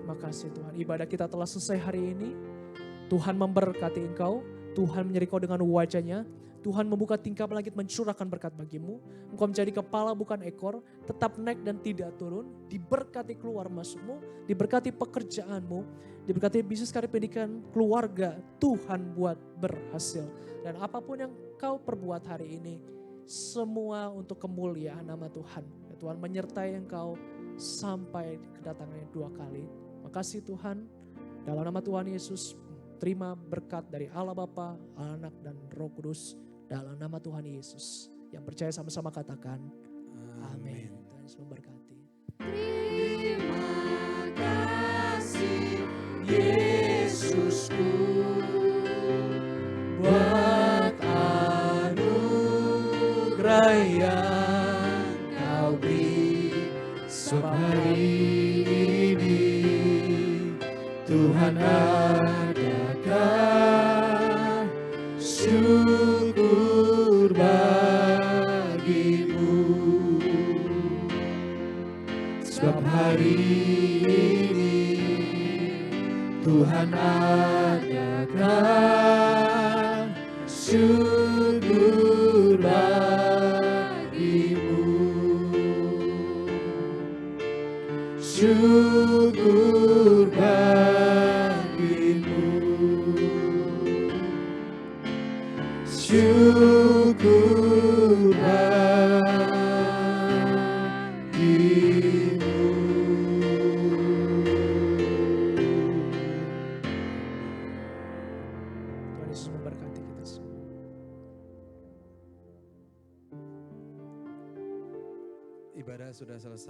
Terima kasih Tuhan. Ibadah kita telah selesai hari ini. Tuhan memberkati engkau. Tuhan menyertai kau dengan wajahnya. Tuhan membuka tingkap langit mencurahkan berkat bagimu. Engkau menjadi kepala bukan ekor, tetap naik dan tidak turun. Diberkati keluar masukmu, diberkati pekerjaanmu, diberkati bisnis karir pendidikan keluarga. Tuhan buat berhasil. Dan apapun yang kau perbuat hari ini, semua untuk kemuliaan nama Tuhan. Ya, Tuhan menyertai engkau sampai kedatangannya 2 kali. Makasih Tuhan, dalam nama Tuhan Yesus, terima berkat dari Allah Bapa, Anak dan Roh Kudus. Dalam nama Tuhan Yesus. Yang percaya sama-sama katakan amin. Tuhan Yesus memberkati. Terima kasih Yesusku buat anugerah yang Kau beri. Sebab hari ini Tuhan adakan syukur bagimu. Sebab hari ini Tuhan adakan syukur bagimu. Syukur bagimu. Syukur bagimu. Tuhan Yesus memberkati kita semua. Ibadah sudah selesai.